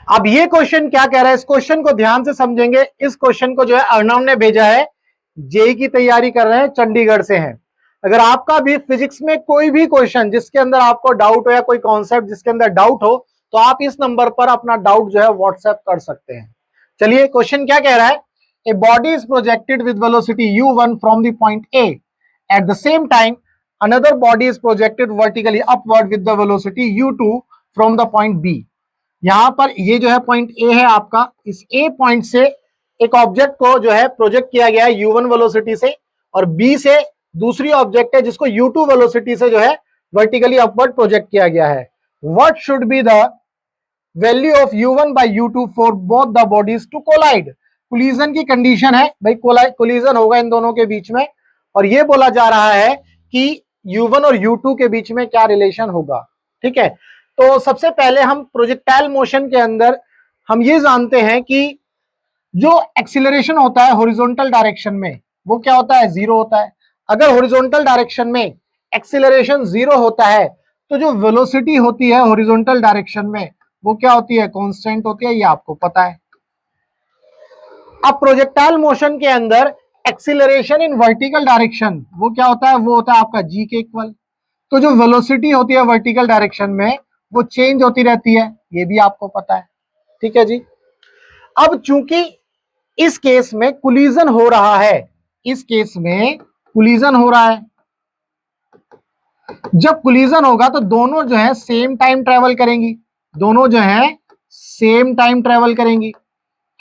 अब ये क्वेश्चन क्या कह रहा है, इस क्वेश्चन को ध्यान से समझेंगे। इस क्वेश्चन को जो है अर्णव ने भेजा है, जेई की तैयारी कर रहे हैं, चंडीगढ़ से हैं। अगर आपका भी फिजिक्स में कोई भी क्वेश्चन जिसके अंदर आपको डाउट हो या कोई कॉन्सेप्ट जिसके अंदर डाउट हो, तो आप इस नंबर पर अपना डाउट जो है व्हाट्सएप कर सकते हैं। चलिए क्वेश्चन क्या कह रहा है, a body is projected with velocity u1 from the point A, at the same time another body is projected vertically upward with the velocity u2 from the point B. यहां पर ये जो है पॉइंट ए है आपका, इस ए point से एक ऑब्जेक्ट को जो है प्रोजेक्ट किया गया है u1 वेलोसिटी से, और बी से दूसरी ऑब्जेक्ट है जिसको u2 वेलोसिटी से जो है वर्टिकली अपवर्ड प्रोजेक्ट किया गया है। What should be the value of u1 by u2 for both the bodies to collide. Collision की कंडीशन है भाई, कोलिजन होगा इन दोनों के बीच में, और ये बोला जा रहा है कि u1 और u2 के बीच में क्या रिलेशन होगा। ठीक है, तो सबसे पहले हम प्रोजेक्टाइल मोशन के अंदर हम ये जानते हैं कि जो एक्सीलरेशन होता है हॉरिजॉन्टल डायरेक्शन में वो क्या होता है, जीरो होता है। अगर हॉरिजॉन्टल डायरेक्शन में एक्सीलरेशन जीरो होता है तो जो वेलोसिटी होती है हॉरिजॉन्टल डायरेक्शन में वो क्या होती है, कांस्टेंट होती है, ये आपको पता है। अब प्रोजेक्टाइल मोशन के अंदर एक्सीलरेशन इन वर्टिकल डायरेक्शन वो क्या होता है, वो होता है आपका जी के इक्वल। तो जो वेलोसिटी होती है वर्टिकल डायरेक्शन में वो चेंज होती रहती है, ये भी आपको पता है। ठीक है जी। अब चूंकि इस केस में कोलिजन हो रहा है, इस केस में कोलिजन हो रहा है, जब कोलिजन होगा तो दोनों जो है सेम टाइम ट्रेवल करेंगी, दोनों जो है सेम टाइम ट्रेवल करेंगी।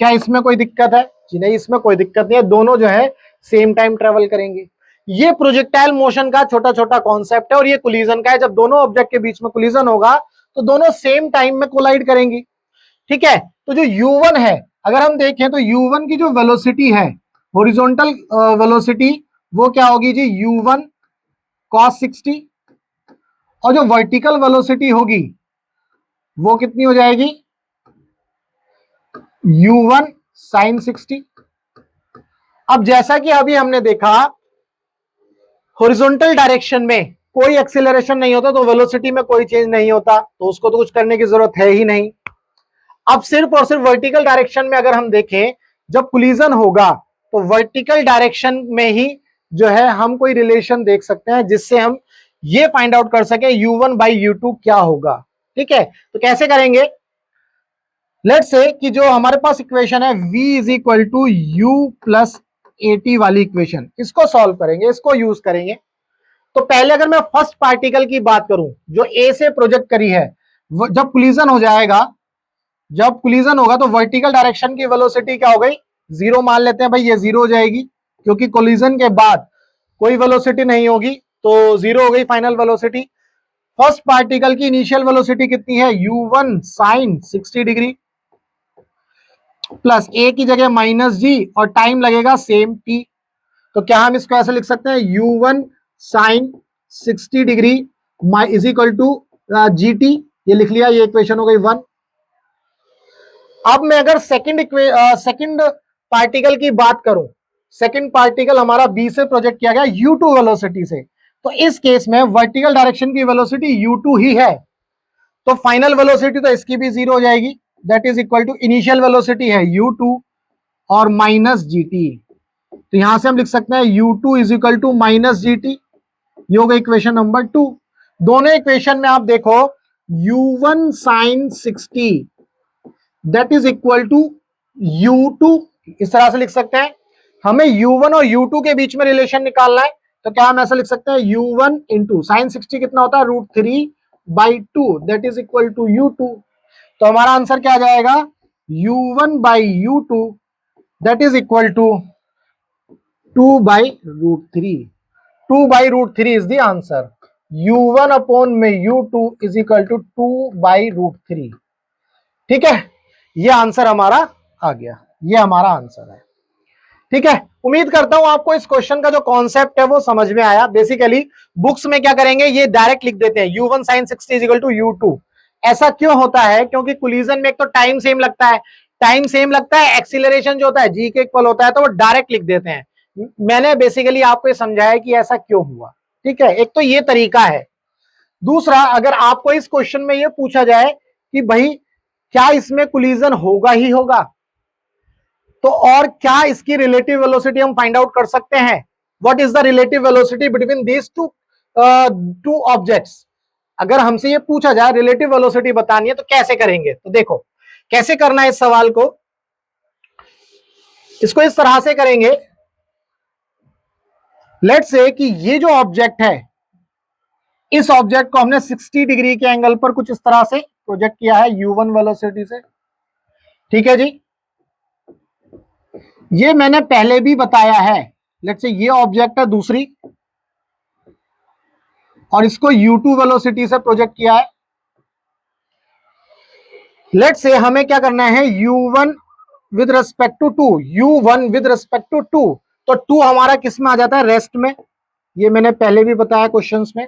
क्या इसमें कोई दिक्कत है जी? नहीं, इसमें कोई दिक्कत नहीं है, दोनों जो है सेम टाइम ट्रेवल करेंगे। ये प्रोजेक्टाइल मोशन का छोटा छोटा कॉन्सेप्ट है, और ये कोलिजन का है। जब दोनों ऑब्जेक्ट के बीच में कोलिजन होगा तो दोनों सेम टाइम में कोलाइड करेंगी। ठीक है, तो जो u1 है, अगर हम देखें तो u1 की जो वेलोसिटी है हॉरिजॉन्टल वेलोसिटी वो क्या होगी जी, u1 cos 60, और जो वर्टिकल वेलोसिटी होगी वो कितनी हो जाएगी, u1 sin 60। अब जैसा कि अभी हमने देखा हॉरिजॉन्टल डायरेक्शन में कोई एक्सीलरेशन नहीं होता तो वेलोसिटी में कोई चेंज नहीं होता, तो उसको तो कुछ करने की जरूरत है ही नहीं। अब सिर्फ और सिर्फ वर्टिकल डायरेक्शन में अगर हम देखें, जब कोलिजन होगा तो वर्टिकल डायरेक्शन में ही जो है हम कोई रिलेशन देख सकते हैं जिससे हम ये फाइंड आउट कर सके u1 बाई u2 क्या होगा। ठीक है, तो कैसे करेंगे, लेट्स से कि जो हमारे पास इक्वेशन है v is equal to u plus at वाली इक्वेशन, इसको सॉल्व करेंगे, इसको यूज करेंगे। तो पहले अगर मैं फर्स्ट पार्टिकल की बात करूं जो a से प्रोजेक्ट करी है, जब कोलिजन हो जाएगा, जब कोलिजन होगा तो वर्टिकल डायरेक्शन की वेलोसिटी क्या हो गई, जीरो मान लेते हैं भाई, ये जीरो हो जाएगी क्योंकि कोलिजन के बाद कोई वेलोसिटी नहीं होगी, तो जीरो हो गई फाइनल वेलोसिटी। फर्स्ट पार्टिकल की इनिशियल वेलोसिटी कितनी है, u1 साइन 60 डिग्री, प्लस ए की जगह माइनस जी, और टाइम लगेगा सेम t। तो क्या हम इसको ऐसे लिख सकते हैं, u1 sine 60 degree is equal to gt, ये लिख लिया, ये इक्वेशन हो गई 1। अब मैं अगर सेकंड पार्टिकल की बात करूं, सेकंड पार्टिकल हमारा बी से प्रोजेक्ट किया गया u2 वेलोसिटी से, तो इस केस में वर्टिकल डायरेक्शन की वेलोसिटी u2 ही है, तो फाइनल वेलोसिटी तो इसकी भी जीरो हो जाएगी, that is equal to initial velocity है u2 और माइनस gt। तो यहां से हम लिख सकते हैं u2 is equal to minus gt, ये होगा इक्वेशन नंबर 2। दोनों इक्वेशन में आप देखो u1 sine 60 that is equal to u2, इस तरह से लिख सकते हैं। हमें u1 और u2 के बीच में रिलेशन निकालना है, तो क्या हम ऐसा लिख सकते हैं, u1 इंटू साइन 60 कितना होता है, √3/2 that is equal to u2। तो हमारा आंसर क्या आ जाएगा, u1 by u2 that is equal to 2/√3। 2/√3 is the answer, u1 upon में u2 इज इक्वल टू 2/√3। ठीक है, ये आंसर हमारा आ गया, ये हमारा आंसर है। ठीक है, उम्मीद करता हूं आपको इस क्वेश्चन का जो कॉन्सेप्ट है वो समझ में आया। बेसिकली बुक्स में क्या करेंगे, ये डायरेक्ट लिख देते हैं u1 sin 60 equal to u2। ऐसा क्यों होता है, क्योंकि कोलिजन में एक तो टाइम सेम लगता है, टाइम सेम लगता है, एक्सीलरेशन जो होता है जी के इक्वल होता है, तो वो डायरेक्ट लिख देते हैं। मैंने बेसिकली आपको ये समझाया कि ऐसा क्यों हुआ। ठीक है, एक तो ये तरीका है। दूसरा, अगर आपको इस क्वेश्चन में ये पूछा जाए कि भाई क्या इसमें कोलिजन होगा ही होगा? तो और क्या इसकी रिलेटिव वेलोसिटी हम फाइंड आउट कर सकते हैं? What is the relative velocity between these two objects? अगर हमसे ये पूछा जाए रिलेटिव वेलोसिटी बतानी है तो कैसे करेंगे? तो देखो कैसे करना है इस सवाल को। इसको इस तरह से करेंगे, लेट्स से कि ये जो ऑब्जेक्ट है, इस ऑब्जेक्ट को हमने 60 डिग्री के एंगल पर कुछ इस तरह से प्रोजेक्ट किया है u1 वेलोसिटी से। ठीक है जी, ये मैंने पहले भी बताया है। लेट्स से ये ऑब्जेक्ट है दूसरी, और इसको u2 वेलोसिटी से प्रोजेक्ट किया है। लेट्स से हमें क्या करना है, u1 with respect to 2, u1 with respect to 2, तो 2 हमारा किस में आ जाता है, रेस्ट में। ये मैंने पहले भी बताया क्वेश्चंस में।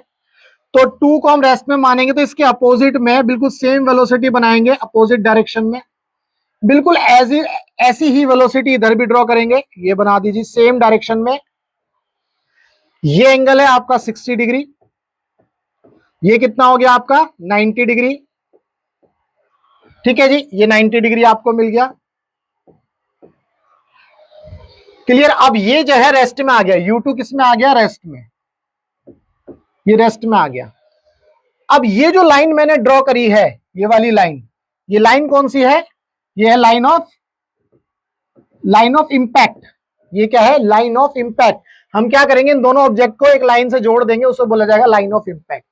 तो 2 को हम रेस्ट में मानेंगे तो इसके अपोजिट में बिल्कुल सेम वेलोसिटी बनाएंगे, अपोजिट डायरेक्शन में। बिल्कुल ऐसी ही वेलोसिटी इधर भी ड्रॉ करेंगे, ये बना दीजिए सेम डायरेक्शन में। ये एंगल है आपका 60 डिग्री, ये कितना हो गया आपका 90 डिग्री। ठीक है जी, ये 90 डिग्री आपको मिल गया। क्लियर? अब ये जो है रेस्ट में आ गया, u2 किस में आ गया, रेस्ट में, ये रेस्ट में आ गया। अब ये जो लाइन मैंने ड्रॉ करी है, ये वाली लाइन, ये लाइन कौन सी है, ये है लाइन ऑफ इंपैक्ट। ये क्या है, लाइन ऑफ इंपैक्ट। हम क्या करेंगे, इन दोनों ऑब्जेक्ट को एक लाइन से जोड़ देंगे, उसको बोला जाएगा लाइन ऑफ इंपैक्ट।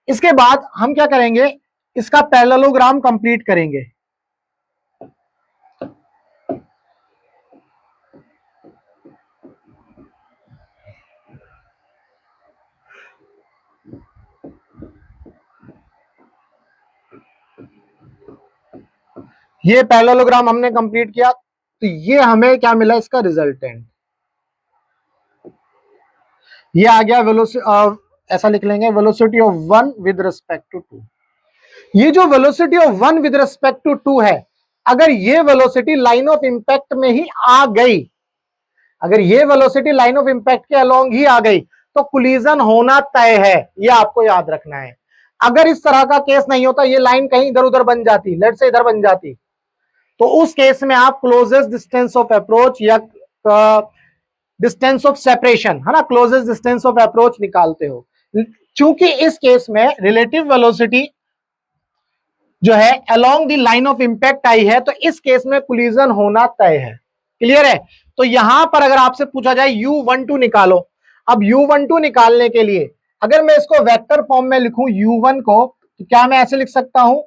इसके बाद हम क्या करेंगे, इसका पैरेललोग्राम कंप्लीट करेंगे। ये पैरेललोग्राम हमने कंप्लीट किया, तो ये हमें क्या मिला, इसका रिजल्टेंट ये आ गया वेलोसिटी, ऐसा लिख लेंगे, velocity of 1 with respect to 2। ये जो velocity of 1 with respect to 2 है, अगर ये वेलोसिटी लाइन ऑफ इंपैक्ट में ही आ गई, अगर ये वेलोसिटी लाइन ऑफ इंपैक्ट के अलोंग ही आ गई, तो कोलिजन होना तय है, ये आपको याद रखना है। अगर इस तरह का केस नहीं होता, ये लाइन कहीं इधर उधर बन जाती, लेट से इधर बन जाती, तो उस केस में आप क्लोजेस्ट डिस्टेंस ऑफ अप्रोच या डिस्टेंस ऑफ सेपरेशन, है ना, क्लोजेस्ट डिस्टेंस ऑफ अप्रोच निकालते हो। चूंकि इस केस में रिलेटिव वेलोसिटी जो है along the line of impact आई है, तो इस केस में कोलिजन होना तय है। क्लियर है? तो यहां पर अगर आपसे पूछा जाए u12 निकालो, अब u12 निकालने के लिए अगर मैं इसको वेक्टर फॉर्म में लिखूं u1 को, तो क्या मैं ऐसे लिख सकता हूं,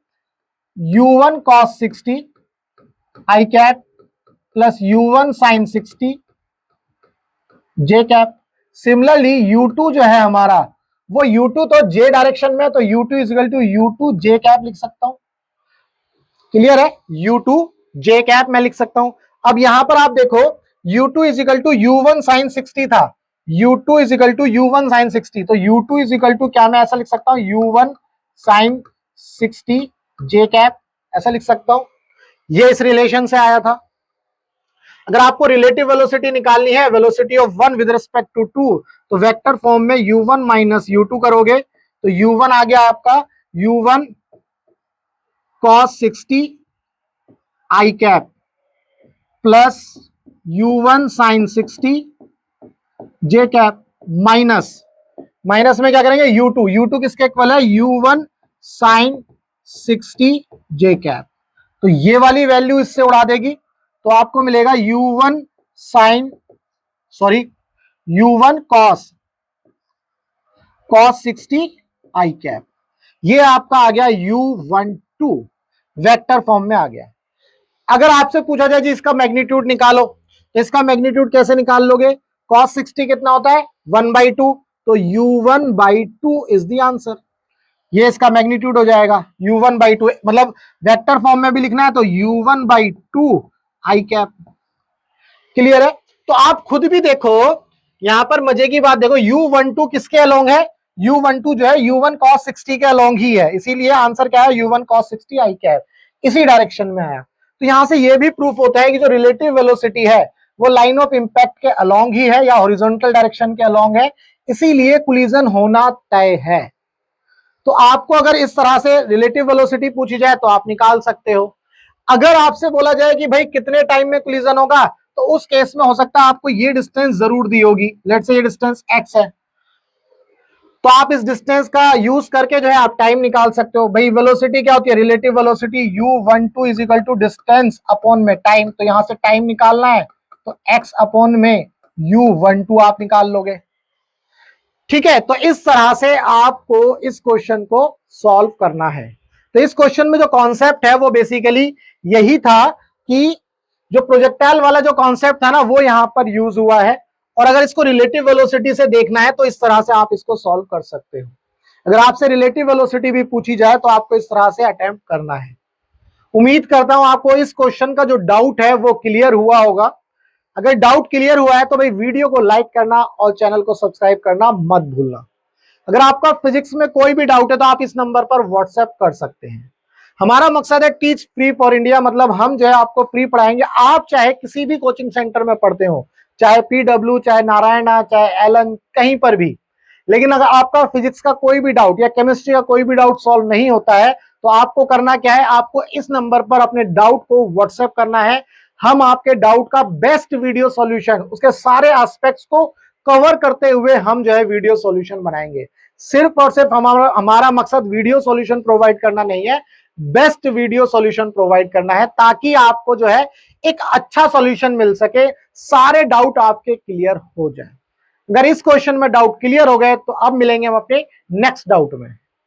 u1 cos 60 i cap plus u1 sin 60 j cap. Similarly u2 जो है हमारा, वो u2 तो j डायरेक्शन में, तो u2 equal to u2 j cap लिख सकता हूं। क्लियर है? u2 j कैप मैं लिख सकता हूं। अब यहां पर आप देखो u2 is equal to u1 sin 60 था, u2 is equal to u1 sin 60, तो u2 इज इक्वल टू क्या मैं ऐसा लिख सकता हूं, u1 sin 60 j कैप, ऐसा लिख सकता हूं। ये इस रिलेशन से आया था। अगर आपको रिलेटिव वेलोसिटी निकालनी है, velocity of 1 with respect to 2, तो वेक्टर फॉर्म में u1 माइनस u2 करोगे, तो u1 आ गया आपका u1 cos 60 i cap plus u1 sin 60 j cap minus में क्या करेंगे, u2 किसके इक्वल है, u1 sin 60 j कैप, तो ये वाली वैल्यू इससे उड़ा देगी, तो आपको मिलेगा u1 cos 60 i कैप। ये आपका आ गया u12, वेक्टर फॉर्म में आ गया। अगर आपसे पूछा जाए जी इसका मैग्नीट्यूड निकालो, तो इसका मैग्नीट्यूड कैसे निकाल लोगे, cos 60 कितना होता है 1/2, तो u1/2 इज द आंसर। ये इसका मैग्नीट्यूड हो जाएगा u1/2, मतलब वेक्टर फॉर्म में भी लिखना है तो u1/2 आई कैप। क्लियर है? तो आप खुद भी देखो, यहां पर मजे की बात देखो, u12 किसके अलोंग है, u12 जो है u1 cos 60 के अलोंग ही है, इसीलिए आंसर क्या है u1 cos 60 आई कैप, इसी डायरेक्शन में आया। तो यहां से यह भी प्रूफ होता है कि जो रिलेटिव वेलोसिटी है वो लाइन ऑफ इंपैक्ट के अलोंग ही है या हॉरिजॉन्टल डायरेक्शन के अलोंग है, इसीलिए कोलिजन होना तय है। तो आपको अगर इस तरह से रिलेटिव वेलोसिटी पूछी जाए तो आप निकाल सकते हो। अगर आपसे बोला जाए कि भाई कितने टाइम में कोलिजन होगा, तो उस केस में हो सकता है आपको ये डिस्टेंस जरूर दी होगी, लेट्स से ये डिस्टेंस x है, तो आप इस डिस्टेंस का यूज करके जो है आप टाइम निकाल सकते हो। भाई वेलोसिटी क्या होती है, relative velocity u12 is equal to distance upon में टाइम, तो यहां से टाइम निकालना है तो x अपॉन में u12 आप निकाल लोगे। ठीक है, तो इस तरह से आपको इस क्वेश्चन को सॉल्व करना है। तो इस क्वेश्चन में जो कॉन्सेप्ट है वो बेसिकली यही था कि जो प्रोजेक्टाइल वाला जो कॉन्सेप्ट था ना वो यहां पर यूज हुआ है, और अगर इसको रिलेटिव वेलोसिटी से देखना है तो इस तरह से आप इसको सॉल्व कर सकते हो। अगर आपसे रिलेटिव वेलोसिटी भी पूछी जाए तो आपको इस तरह से अटेम्प्ट करना है। उम्मीद करता हूं आपको इस क्वेश्चन का जो डाउट है वो क्लियर हुआ होगा। अगर डाउट क्लियर हुआ है तो भाई वीडियो को लाइक करना और चैनल को सब्सक्राइब करना मत भूलना। अगर आपका फिजिक्स में कोई भी डाउट है तो आप इस नंबर पर व्हाट्सएप कर सकते हैं। हमारा मकसद है टीच फ्री फॉर इंडिया, मतलब हम जो है आपको फ्री पढ़ाएंगे, आप चाहे किसी भी कोचिंग सेंटर में पढ़ते हो, चाहे पीडब्ल्यू, चाहे नारायणा, चाहे एलन, कहीं पर भी। लेकिन अगर आपका फिजिक्स का कोई भी डाउट या केमिस्ट्री का कोई भी डाउट सॉल्व नहीं होता है तो आपको करना क्या है, आपको इस नंबर पर अपने डाउट को व्हाट्सएप करना है। हम आपके डाउट का बेस्ट वीडियो सॉल्यूशन, उसके सारे एस्पेक्ट्स को कवर करते हुए हम जो है वीडियो सॉल्यूशन बनाएंगे। सिर्फ और सिर्फ हमारा मकसद वीडियो सॉल्यूशन प्रोवाइड करना नहीं है, बेस्ट वीडियो सॉल्यूशन प्रोवाइड करना है, ताकि आपको जो है एक अच्छा सॉल्यूशन मिल सके, सारे डाउट आपके क्लियर हो जाए। अगर इस क्वेश्चन में डाउट क्लियर हो गए तो अब मिलेंगे हम अपने नेक्स्ट डाउट में।